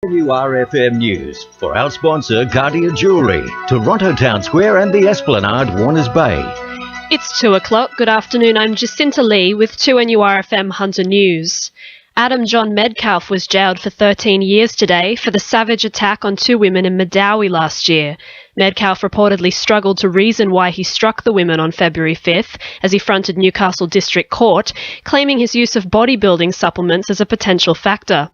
WRFM News for our sponsor, Cartier Jewellery, Toronto Town Square and the Esplanade, Warners Bay. It's 2 o'clock. Good afternoon. I'm Jacinta Lee with 2NURFM Hunter News. Adam John Medcalf was jailed for 13 years today for the savage attack on 2 women in Medowie last year. Medcalf reportedly struggled to reason why he struck the women on February 5th as he fronted Newcastle District Court, claiming his use of bodybuilding supplements as a potential factor.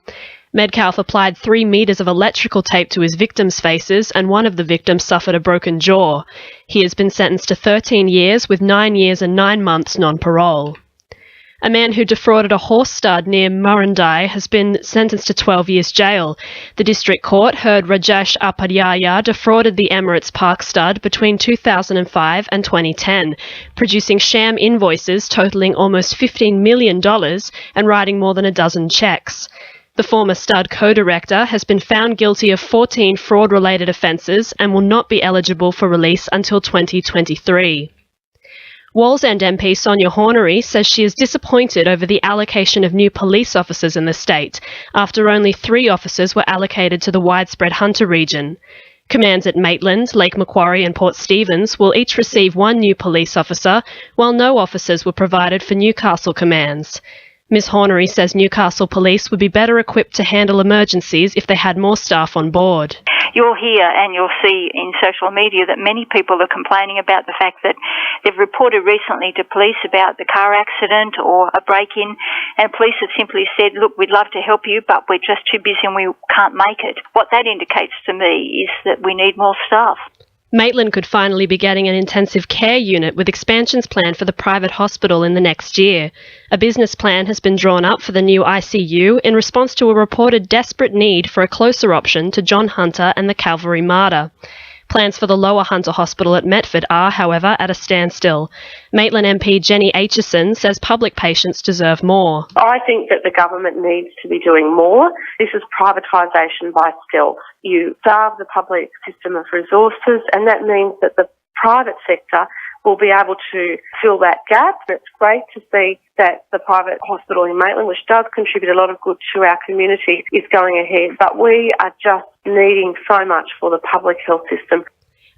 Medcalf applied 3 metres of electrical tape to his victims' faces, and one of the victims suffered a broken jaw. He has been sentenced to 13 years with 9 years and 9 months non-parole. A man who defrauded a horse stud near Murrundi has been sentenced to 12 years jail. The district court heard Rajesh Apadyaya defrauded the Emirates Park stud between 2005 and 2010, producing sham invoices totalling almost $15 million and writing more than a dozen cheques. The former stud co-director has been found guilty of 14 fraud-related offences and will not be eligible for release until 2023. Wallsend MP Sonia Hornery says she is disappointed over the allocation of new police officers in the state, after only 3 officers were allocated to the widespread Hunter region. Commands at Maitland, Lake Macquarie and Port Stephens will each receive 1 new police officer, while no officers were provided for Newcastle commands. Ms Hornery says Newcastle Police would be better equipped to handle emergencies if they had more staff on board. You'll hear and you'll see in social media that many people are complaining about the fact that they've reported recently to police about the car accident or a break-in, and police have simply said, look, we'd love to help you, but we're just too busy and we can't make it. What that indicates to me is that we need more staff. Maitland could finally be getting an intensive care unit with expansions planned for the private hospital in the next year. A business plan has been drawn up for the new ICU in response to a reported desperate need for a closer option to John Hunter and the Calvary Mater. Plans for the Lower Hunter Hospital at Metford are, however, at a standstill. Maitland MP Jenny Aitchison says public patients deserve more. I think that the government needs to be doing more. This is privatisation by stealth. You starve the public system of resources, and that means that the private sector will be able to fill that gap. It's great to see that the private hospital in Maitland, which does contribute a lot of good to our community, is going ahead. But we are just needing so much for the public health system.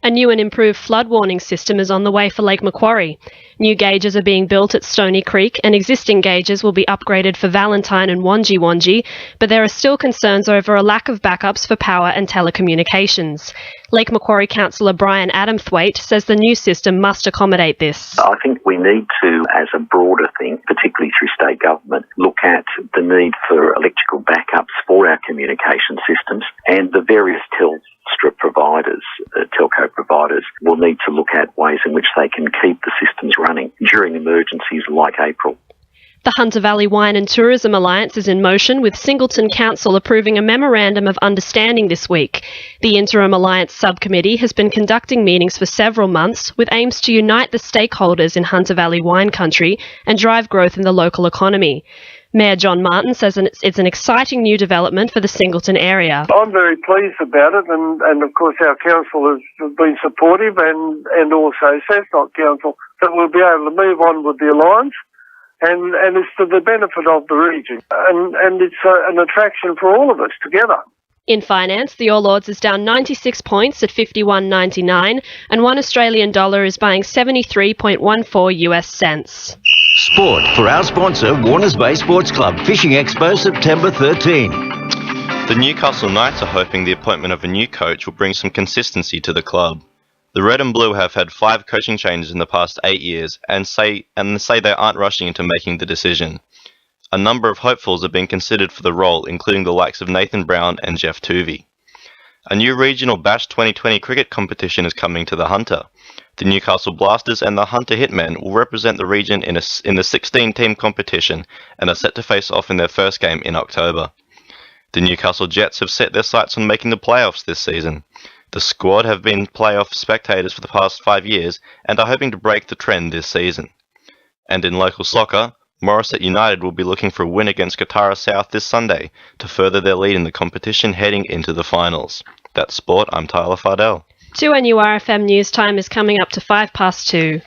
A new and improved flood warning system is on the way for Lake Macquarie. New gauges are being built at Stony Creek, and existing gauges will be upgraded for Valentine and Wangi, but there are still concerns over a lack of backups for power and telecommunications. Lake Macquarie Councillor Brian Adamthwaite says the new system must accommodate this. I think we need to, as a broader thing, particularly through state government, look at the need for electrical backups for our communication systems, and the various telco providers will need to look at ways in which they can keep the systems running during emergencies like April. The Hunter Valley Wine and Tourism Alliance is in motion, with Singleton Council approving a memorandum of understanding this week. The Interim Alliance Subcommittee has been conducting meetings for several months with aims to unite the stakeholders in Hunter Valley wine country and drive growth in the local economy. Mayor John Martin says it's an exciting new development for the Singleton area. I'm very pleased about it, and of course our council has been supportive, and also Sasnot Council, that we'll be able to move on with the alliance, and it's to the benefit of the region, and it's an attraction for all of us together. In finance, the All Ords is down 96 points at 51.99, and $1 Australian is buying 73.14 US cents. Sport for our sponsor, Warners Bay Sports Club Fishing Expo, September 13. The Newcastle Knights are hoping the appointment of a new coach will bring some consistency to the club. The Red and Blue have had 5 coaching changes in the past 8 years and say they aren't rushing into making the decision. A number of hopefuls are being considered for the role, including the likes of Nathan Brown and Jeff Tuvey. A new regional Bash 2020 cricket competition is coming to the Hunter. The Newcastle Blasters and the Hunter Hitmen will represent the region in the 16-team competition and are set to face off in their first game in October. The Newcastle Jets have set their sights on making the playoffs this season. The squad have been playoff spectators for the past 5 years and are hoping to break the trend this season. And in local soccer, Morisset United will be looking for a win against Katara South this Sunday to further their lead in the competition heading into the finals. That's sport. I'm Tyler Fardell. 2NURFM News Time is coming up to 2:05.